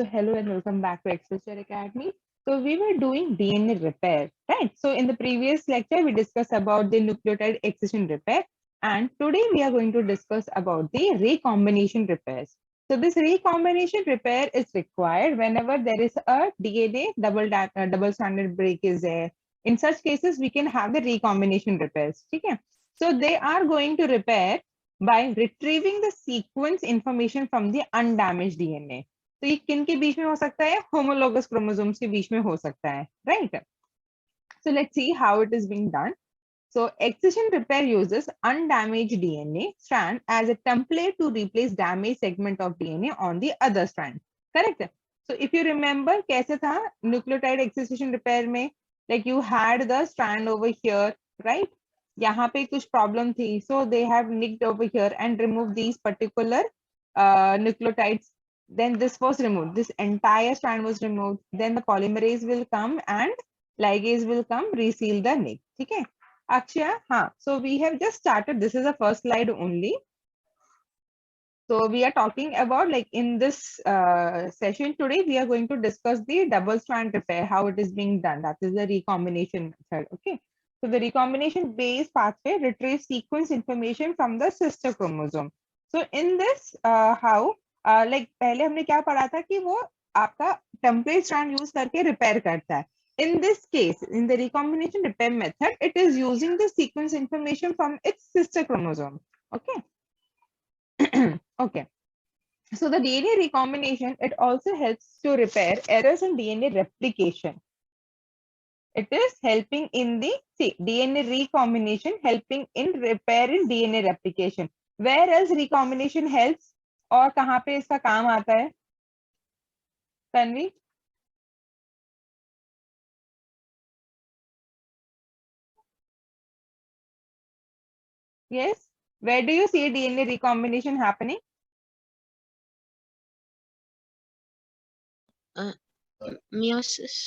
So hello and welcome back to Excelsior Academy. So we were doing DNA repair, right? So in the previous lecture, we discussed about the nucleotide excision repair. And today we are going to discuss about the recombination repairs. So this recombination repair is required whenever there is a DNA double stranded break is there. In such cases, we can have the recombination repairs. Okay? So they are going to repair by retrieving the sequence information from the undamaged DNA. तो ये किन के बीच में हो सकता है homologous chromosomes के बीच में हो सकता है right so let's see how it is being done so excision repair uses undamaged DNA strand as a template to replace damaged segment of DNA on the other strand correct so if you remember कैसे था nucleotide excision repair में like you had the strand over here right यहाँ पे कुछ problem थी so they have nicked over here and removed these particular nucleotides then this was removed this entire strand was removed then the polymerase will come and ligase will come reseal the nick ठीक है Akshaya so we have just started this is the first slide only so we are talking about like in this session today we are going to discuss the double strand repair how it is being done that is the recombination method okay so the recombination based pathway retrieves sequence information from the sister chromosome so in this how like पहले हमने क्या पढ़ा था कि वो आपका template strand use करके repair करता है in this case in the recombination repair method it is using the sequence information from its sister chromosome okay okay so the DNA recombination it also helps to repair errors in DNA replication it is helping in the DNA recombination helping in repair in DNA replication whereas recombination helps और कहाँ पे इसका काम आता है Tanvi yes where do you see DNA recombination happening meiosis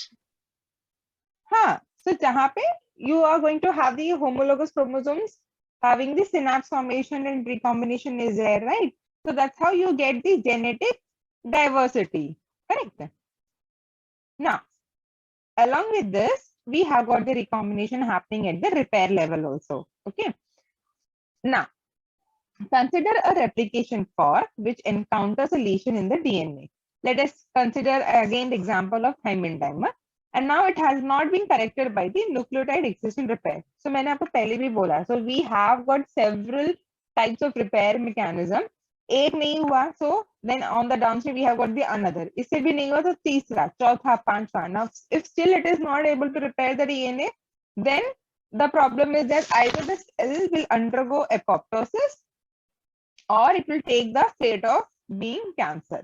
हाँ so जहाँ पे you are going to have the homologous chromosomes having the synapse formation and recombination is there right so that's how you get the genetic diversity correct now along with this we have got the recombination happening at the repair level also okay now consider a replication fork which encounters a lesion in the DNA let us consider again the example of thymine dimer and now it has not been corrected by the nucleotide excision repair so मैंने आपको पहले भी बोला so we have got several types of repair mechanism एक नहीं हुआ so then on the downstream we have got the another इससे भी नहीं हुआ तो तीसरा चौथा पांचवा now if still it is not able to repair the DNA then the problem is that either the cell will undergo apoptosis or it will take the fate of being cancer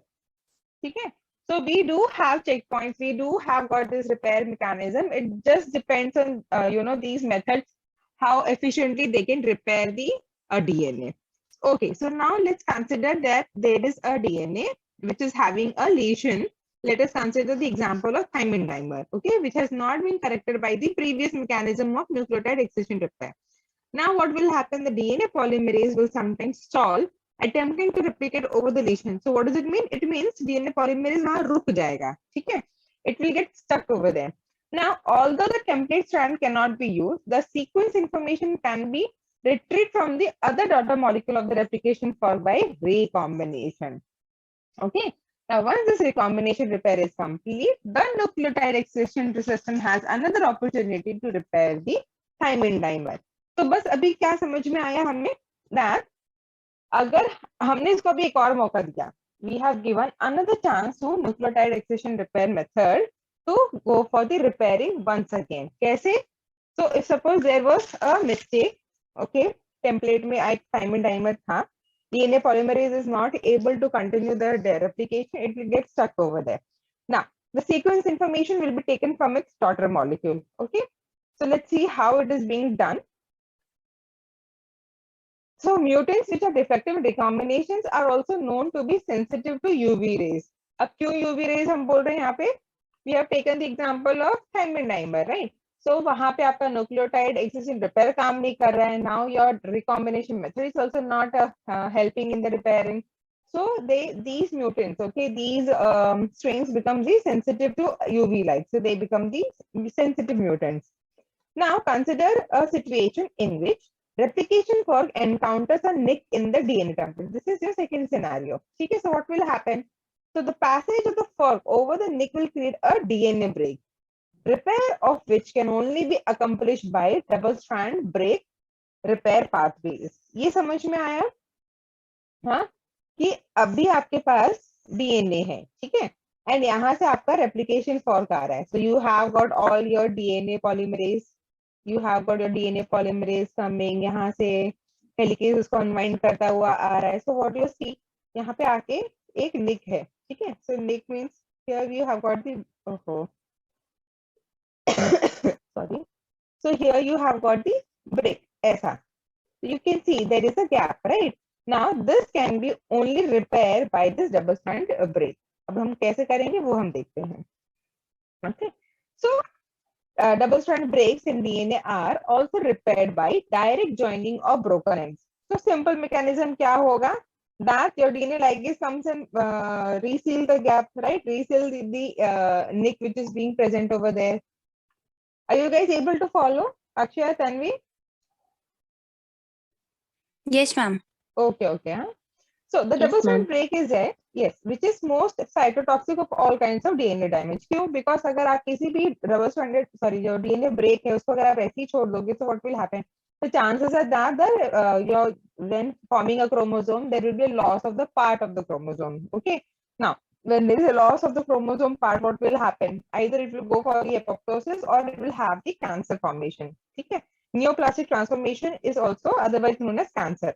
okay so we do have checkpoints we do have got this repair mechanism it just depends on these methods how efficiently they can repair the DNA okay so now let's consider that there is a DNA which is having a lesion let us consider the example of thymine dimer okay which has not been corrected by the previous mechanism of nucleotide excision repair now what will happen the DNA polymerase will sometimes stall attempting to replicate over the lesion. So what does it mean? It means DNA polymerase now रुक जाएगा, ठीक है? It will get stuck over there. Now, although the template strand cannot be used, the sequence information can be retrieved from the other daughter molecule of the replication fork by recombination. Okay. Now, once this recombination repair is complete, the nucleotide excision system has another opportunity to repair the thymine dimer. तो बस अभी क्या समझ में आया हमें that अगर हमने इसको भी एक और मौका दिया we have given another chance to nucleotide excision repair method to go for the repairing once again कैसे so if suppose there was a mistake okay template में एक thymine dimer था DNA polymerase is not able to continue the replication it will get stuck over there now the sequence information will be taken from its daughter molecule okay so let's see how it is being done So mutants which are defective recombinations are also known to be sensitive to UV rays. अब क्यों UV rays हम बोल रहे हैं यहाँ पे? We have taken the example of thymine dimer, right? So वहाँ पे आपका nucleotide excision repair काम नहीं कर रहा है. Now your recombination method is also not helping in the repairing. So these mutants, okay, these strains become the sensitive to UV light. So they become the sensitive mutants. Now consider a situation in which replication fork encounters a nick in the DNA template. This is your second scenario. Okay, so what will happen? So the passage of the fork over the nick will create a DNA break, repair of which can only be accomplished by double strand break repair pathways. ये समझ में आया? हाँ, कि अभी आपके पास DNA है, ठीक है, एंड यहाँ से आपका रेप्लिकेशन फॉर्क आ रहा है. So you have got all your DNA polymerase, you have got your DNA polymerase coming, यहाँ से हेलिकेज उसको अनवाइंड करता हुआ आ रहा है. सो व्हाट यू सी, यहाँ पे आके एक निक है, ठीक है. So nick means here you have got the, ओहो sorry, so here you have got the break, ऐसा. You can see there is a gap, right? Now this can be only repaired by this double strand break. अब हम कैसे करेंगे वो हम देखते हैं. Okay, so double strand breaks in DNA are also repaired by direct joining of broken ends. So simple mechanism क्या होगा? That your DNA ligase comes and reseal the gap, right? Reseal the nick which is being present over there. Are you guys able to follow? Akshay, Tanvi? Yes, ma'am. Okay, okay. Huh? So the Yes, double strand ma'am. break is there, yes, which is most cytotoxic of all kinds of DNA damage. क्यों? Because अगर आप किसी भी double stranded, sorry, जो DNA break है उसको अगर आप ऐसे ही छोड़ दोगे, so what will happen? The chances are that your when forming a chromosome, there will be a loss of the part of the chromosome. Okay. Now, when there is a loss of the chromosome part, what will happen? Either it will go for the apoptosis or it will have the cancer formation. Okay. Neoplastic transformation is also otherwise known as cancer.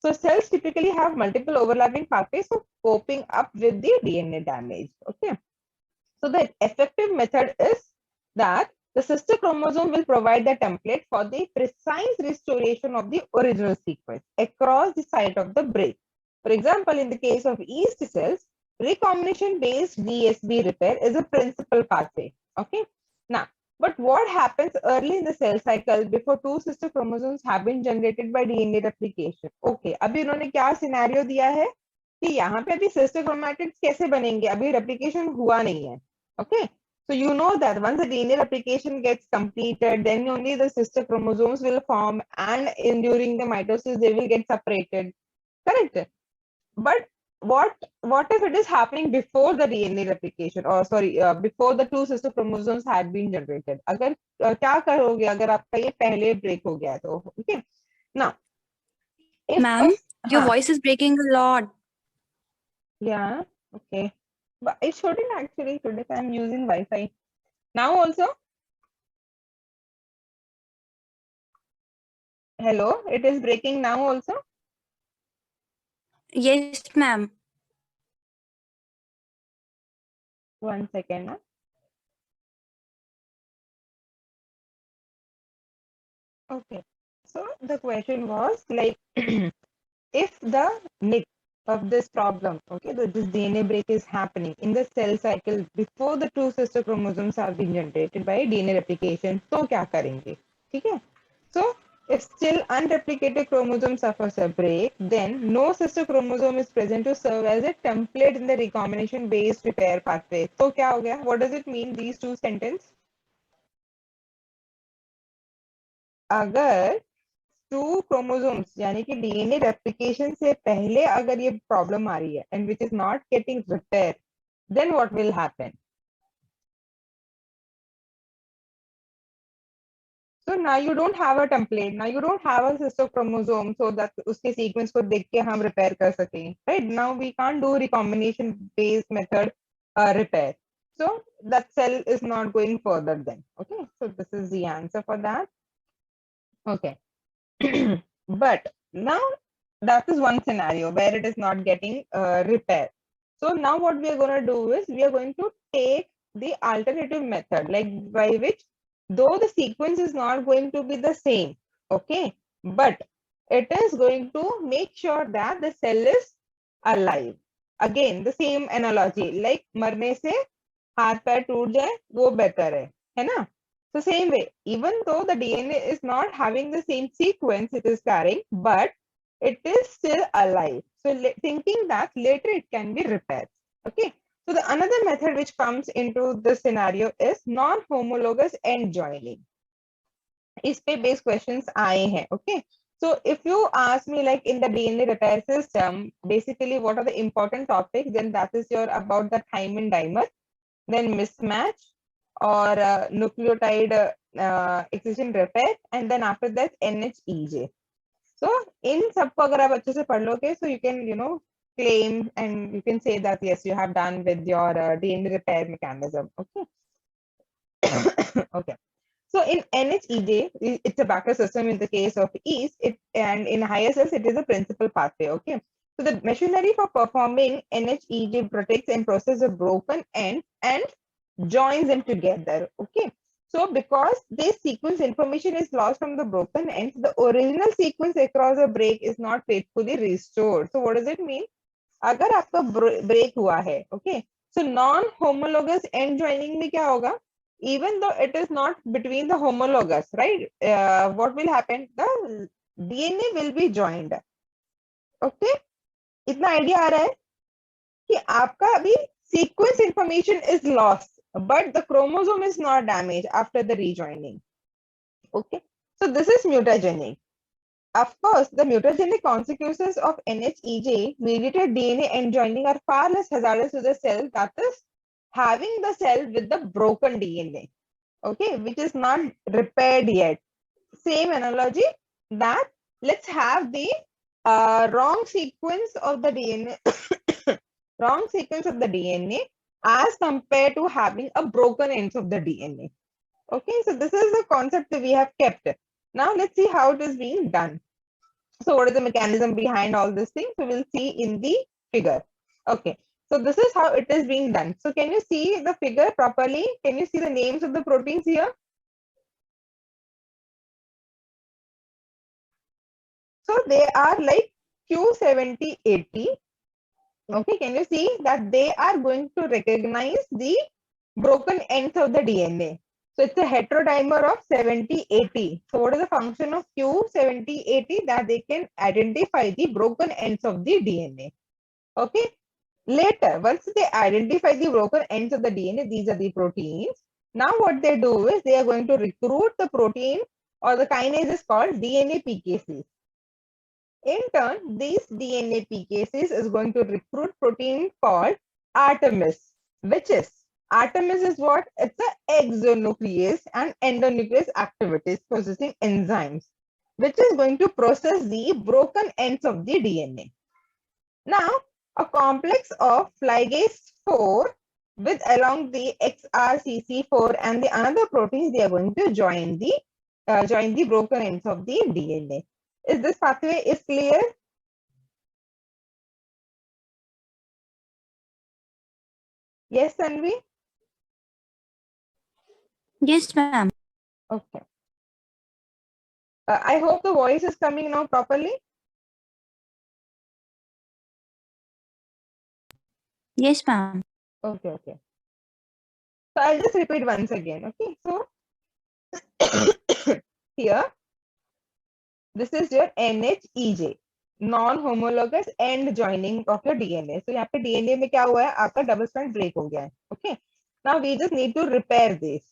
So cells typically have multiple overlapping pathways of coping up with the DNA damage. Okay. So the effective method is that the sister chromosome will provide the template for the precise restoration of the original sequence across the site of the break. For example, in the case of yeast cells, recombination-based DSB repair is a principal pathway. Okay. Now, but what happens early in the cell cycle before two sister chromosomes have been generated by DNA replication? Okay, अभी इन्होंने क्या scenario दिया है कि यहाँ पे अभी sister chromatids कैसे बनेंगे, अभी रेप्लिकेशन हुआ नहीं है. Okay, so you know that once the DNA replication gets completed, then only the sister chromosomes will form, and during the mitosis they will get separated. Correct? But what if it is happening before the DNA replication, or sorry, before the two sister chromosomes had been generated? अगर क्या करोगे अगर आपका ये पहले break हो गया तो? Okay. Now, if Ma'am, your हाँ, voice is breaking a lot. yeah, okay, but it shouldn't actually today. I'm using Wi-Fi now also. Hello, it is breaking now also. Yes, ma'am. One second. Huh? Okay. So the question was like, if the nick of this problem, okay, this DNA break is happening in the cell cycle before the two sister chromosomes have been generated by DNA replication, तो क्या करेंगे? ठीक है? So if still unreplicated chromosome suffers a break, then no sister chromosome is present to serve as a template in the recombination based repair pathway. तो क्या हो गया? What does it mean? These two sentences? अगर to chromosomes यानी कि DNA replication से पहले अगर ये प्रॉब्लम आ रही है and which is not getting repair, then what will happen? So now you don't have a template, now you don't have a sister chromosome so that उसके sequence को देख के हम repair कर सकें, right? Now we can't do recombination based method repair, so that cell is not going further then. Okay, so this is the answer for that. Okay. But now that is one scenario where it is not getting repaired. So now what we are going to do is we are going to take the alternative method, like by which though the sequence is not going to be the same, okay, but it is going to make sure that the cell is alive. Again, the same analogy, like मरने से हाथ पैर टूट जाए वो better है ना? So same way, even though the DNA is not having the same sequence it is carrying, but it is still alive. So thinking that later it can be repaired. Okay. So the another method which comes into the scenario is non-homologous end joining. इस पे based questions आए हैं. Okay. So if you ask me like in the DNA repair system, basically what are the important topics, then that is your about the Hyman dimer, then mismatch or nucleotide excision repair, and then after that NHEJ. So in सबको अगर आप अच्छे से पढ़ लोगे, so you can claim and you can say that yes you have done with your DNA repair mechanism. Okay. Okay. So in NHEJ, it's a backer system in the case of yeast, and in higher cells, it is a principal pathway. Okay. So the machinery for performing NHEJ protects and processes a broken end and joins them together. Okay. So because this sequence information is lost from the broken ends, the original sequence across a break is not faithfully restored. So what does it mean? अगर आपका break हुआ है, okay. So non-homologous end joining में क्या होगा? Even though it is not between the homologous, right? What will happen? The DNA will be joined. Okay? इतना idea आ रहा है कि आपका अभी sequence information is lost, but the chromosome is not damaged after the rejoining. Okay? So this is mutagenic. Of course, the mutagenic consequences of NHEJ mediated DNA end joining are far less hazardous to the cell, that is having the cell with the broken DNA. Okay, which is not repaired yet. Same analogy that let's have the wrong sequence of the DNA, wrong sequence of the DNA as compared to having a broken ends of the DNA. Okay, so this is the concept that we have kept. Now let's see how it is being done. So what is the mechanism behind all these things? We will see in the figure. Okay, so this is how it is being done. So can you see the figure properly? Can you see the names of the proteins here? So they are like Q7080. Okay, can you see that they are going to recognize the broken ends of the DNA? So it's a heterodimer of 7080. So what is the function of Q7080? That they can identify the broken ends of the DNA. Okay. Later, once they identify the broken ends of the DNA, these are the proteins. Now what they do is they are going to recruit the protein, or the kinase is called DNA PKCs. In turn, these DNA PKCs is going to recruit protein called Artemis, which is Artemis is what? It's an exonuclease and endonuclease activities processing enzymes, which is going to process the broken ends of the DNA. Now, a complex of ligase 4 with along the XRCC4 and the another proteins, they are going to join the broken ends of the DNA. Is this pathway is clear? Yes, Sanvi? Yes, ma'am. Okay. I hope the voice is coming now properly. Yes, ma'am. Okay, okay. So I'll just repeat once again. Okay, so here, this is your NHEJ, non-homologous end joining of your DNA. So यहाँ पे DNA में क्या हुआ है? आपका double strand break हो गया है. Okay. Now we just need to repair this.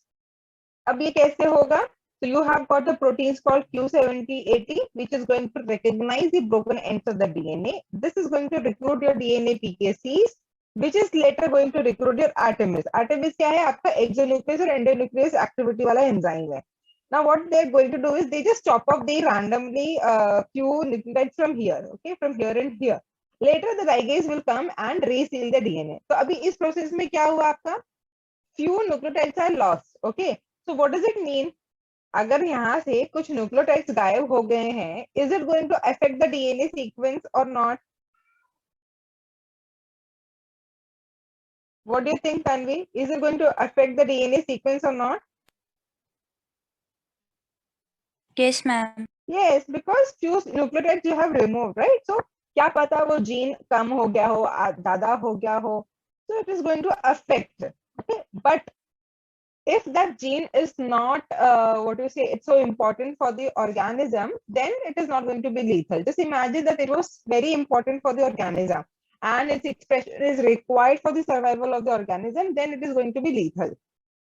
अब ये कैसे होगा? So you have got the proteins called Q7080, which is going to recognize the broken ends of the DNA. This is going to recruit your DNA PKCs, which is later going to recruit your Artemis. Artemis क्या है? आपका exonuclease और endonuclease activity वाला enzyme है. Now what they're going to do is they just chop off the randomly Q nucleotides from here, okay, from here and here. Later the ligase will come and reseal the DNA. तो अभी इस process में क्या हुआ आपका? Few nucleotides are lost, okay. So what does it mean? अगर यहाँ से कुछ nucleotides गायब हो गए हैं, is it going to affect the DNA sequence or not? What do you think, Tanvi? Is it going to affect the DNA sequence or not? Yes, ma'am. Yes, because few nucleotides you have removed, right? So क्या पता वो gene कम हो गया हो, ज़्यादा हो गया हो, so it is going to affect. Okay, but if that gene is not, what do you say, it's so important for the organism, then it is not going to be lethal. Just imagine that it was very important for the organism and its expression is required for the survival of the organism, then it is going to be lethal.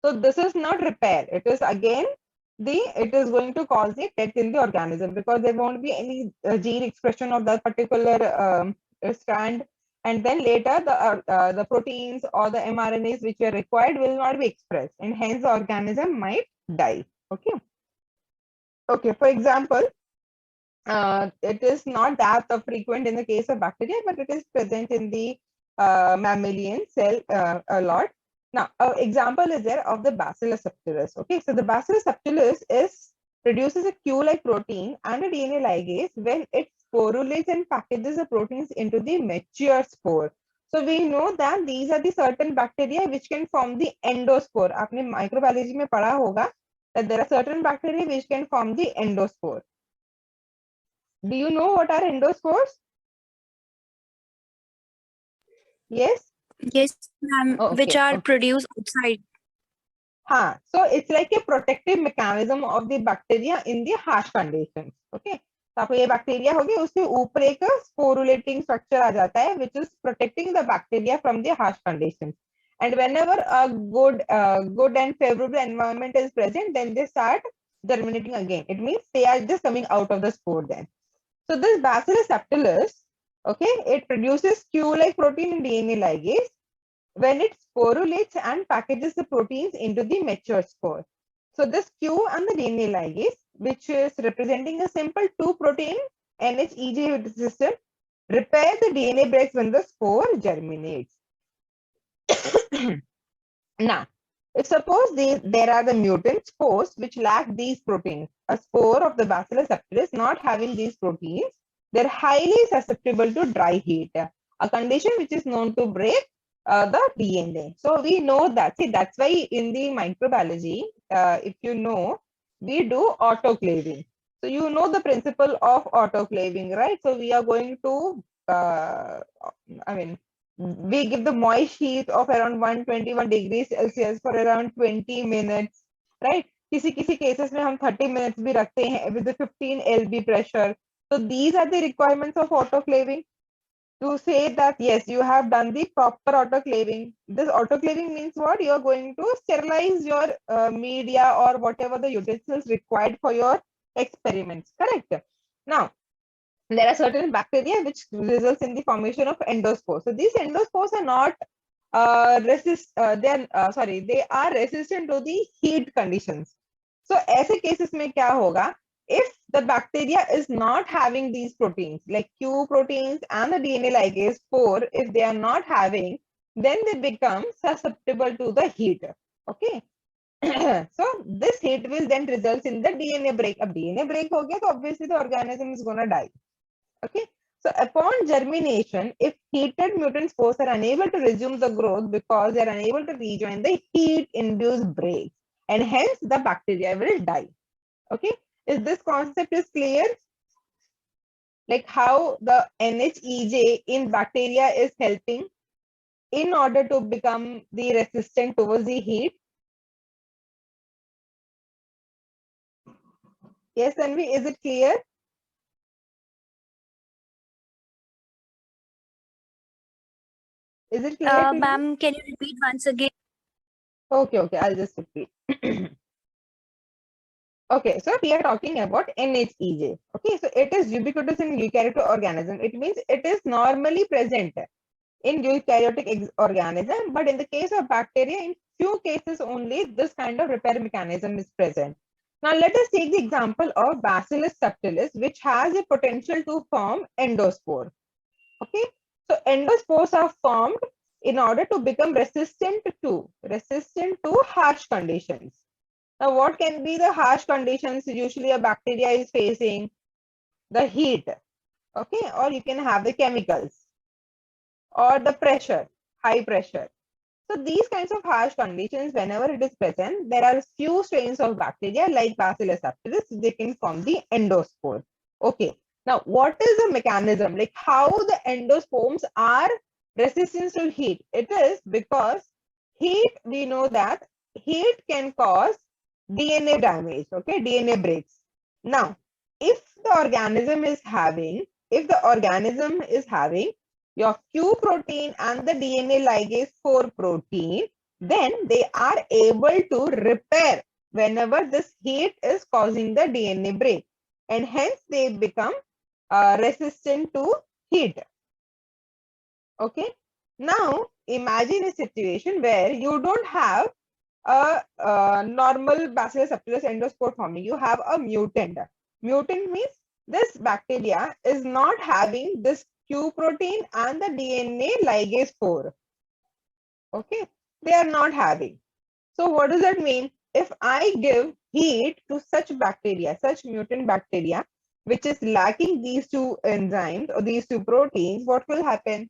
So this is not repair. It is again it is going to cause the death in the organism because there won't be any gene expression of that particular strand, and then later the proteins or the mRNAs which are required will not be expressed, and hence the organism might die. Okay. Okay. For example, it is not that frequent in the case of bacteria, but it is present in the mammalian cell a lot. Now, an example is there of the Bacillus subtilis. Okay, so the Bacillus subtilis produces a Q-like protein and a DNA ligase when it sporulates and packages the proteins into the mature spore. So we know that these are the certain bacteria which can form the endospore. आपने microbiology में पढ़ा होगा that there are certain bacteria which can form the endospore. Do you know what are endospores? Yes? Yes, ma'am. Which Okay. are Okay. produced outside. हाँ, so it's like a protective mechanism of the bacteria in the harsh conditions. Okay. तो आपको ये bacteria होगी, उसके ऊपर एक sporulating structure आ जाता है which is protecting the bacteria from the harsh conditions. And whenever a good and favorable environment is present, then they start germinating again. It means they are just coming out of the spore then. So this Bacillus subtilis, okay, it produces Q-like protein in DNA ligase when it sporulates and packages the proteins into the mature spore. So this Q and the DNA ligase, which is representing a simple 2-protein NHEJ system, repair the DNA breaks when the spore germinates. Now, if suppose there are the mutant spores which lack these proteins, a spore of the Bacillus subtilis not having these proteins, they're highly susceptible to dry heat, a condition which is known to break the DNA. So we know that. See, that's why in the microbiology, if you know, we do autoclaving. So you know the principle of autoclaving, right? So we are going to, I mean, we give the moist heat of around 121 degrees Celsius for around 20 minutes, right? किसी cases में हम 30 minutes भी रखते हैं with the 15 lb pressure. So these are the requirements of autoclaving to say that yes, you have done the proper autoclaving. This autoclaving means what? You are going to sterilize your media or whatever the utensils required for your experiments. Correct. Now, there are certain bacteria which results in the formation of endospores. So these endospores are not they are resistant to the heat conditions. So ऐसे cases में क्या होगा? If the bacteria is not having these proteins like Q proteins and the DNA ligase 4, if they are not having, then they become susceptible to the heat. Okay. So this heat will then result in the DNA break. Ab DNA break ho gaya, so obviously the organism is gonna die. Okay. So upon germination, if heated mutant spores are unable to resume the growth because they are unable to rejoin the heat-induced break, and hence the bacteria will die. Okay. Is this concept is clear? Like how the NHEJ in bacteria is helping in order to become the resistant towards the heat. Yes, Anvi, is it clear? Is it clear to you? Ma'am, can you repeat once again? Okay, I'll just repeat. Okay, so we are talking about NHEJ. Okay, so it is ubiquitous in eukaryotic organism. It means it is normally present in eukaryotic organism, but in the case of bacteria, in few cases only, this kind of repair mechanism is present. Now, let us take the example of Bacillus subtilis, which has a potential to form endospore. Okay, so endospores are formed in order to become resistant to harsh conditions. Now, what can be the harsh conditions usually a bacteria is facing? The heat, okay, or you can have the chemicals or the pressure, high pressure. So these kinds of harsh conditions, whenever it is present, there are few strains of bacteria like Bacillus subtilis, they can form the endospore. Okay, now what is the mechanism? Like how the endosperms are resistant to heat? It is because heat, we know that heat can cause DNA damage, okay, DNA breaks. Now, if the organism is having your Q protein and the DNA ligase 4 protein, then they are able to repair whenever this heat is causing the DNA break, and hence they become resistant to heat. Okay. Now, imagine a situation where you don't have a normal Bacillus subtilis endospore forming. You have a mutant. Mutant means this bacteria is not having this Q protein and the DNA ligase 4. Okay, they are not having. So what does that mean? If I give heat to such bacteria, such mutant bacteria, which is lacking these two enzymes or these two proteins, what will happen?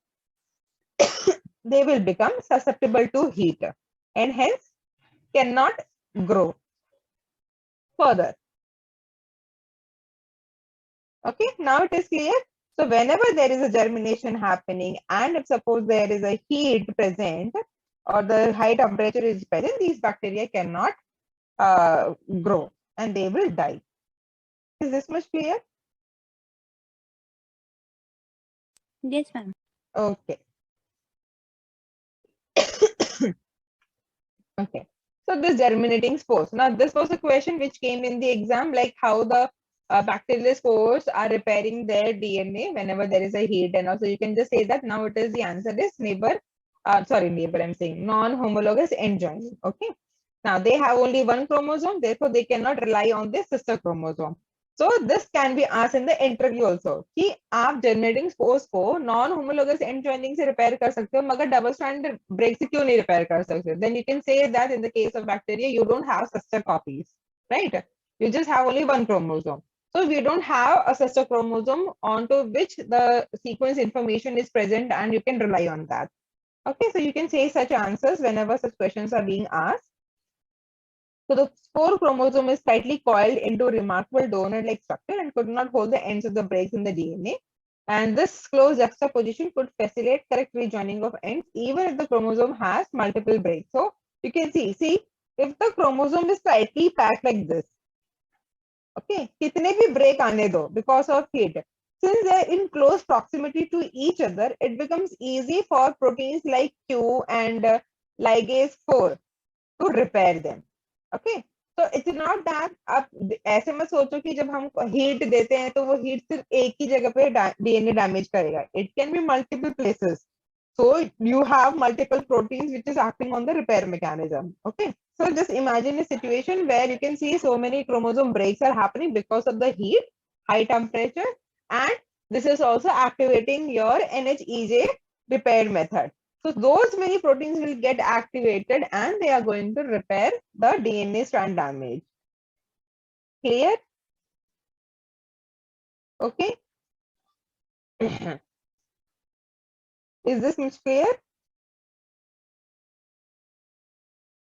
They will become susceptible to heat and hence cannot grow further. Okay, now it is clear. So whenever there is a germination happening and if suppose there is a heat present or the high temperature is present, these bacteria cannot grow and they will die. Is this much clear? Yes, ma'am. Okay. Okay. So this germinating spores. Now this was a question which came in the exam, like how the bacterial spores are repairing their DNA whenever there is a heat, and also you can just say that now it is the answer is neighbor, I'm saying non-homologous end joining. Okay. Now they have only one chromosome, therefore they cannot rely on their sister chromosome. So this can be asked in the interview also कि आप generating spores को non-homologous end joining से repair कर सकते हो मगर double strand break से क्यों नहीं repair कर सकते? Then you can say that in the case of bacteria you don't have sister copies, right? You just have only one chromosome. So we don't have a sister chromosome onto which the sequence information is present and you can rely on that. Okay, so you can say such answers whenever such questions are being asked. So the spore chromosome is tightly coiled into a remarkable donut-like structure and could not hold the ends of the breaks in the DNA. And this close juxtaposition could facilitate correct rejoining of ends even if the chromosome has multiple breaks. So you can see if the chromosome is tightly packed like this, okay, kitne bhi break aane do because of heat. Since they are in close proximity to each other, it becomes easy for proteins like Q and ligase 4 to repair them. Okay, so it's not that आप ऐसे मत सोचो कि जब हम heat देते हैं तो वो हीट सिर्फ एक ही जगह पे डीएनए डैमेज करेगा. It can be multiple places. So you have multiple proteins which is acting on the repair mechanism. Okay, so just imagine a situation where you can see so many chromosome breaks are happening because of the heat, high temperature, and this is also activating your NHEJ repair method. So those many proteins will get activated and they are going to repair the DNA strand damage. Clear? Okay. Is this much clear?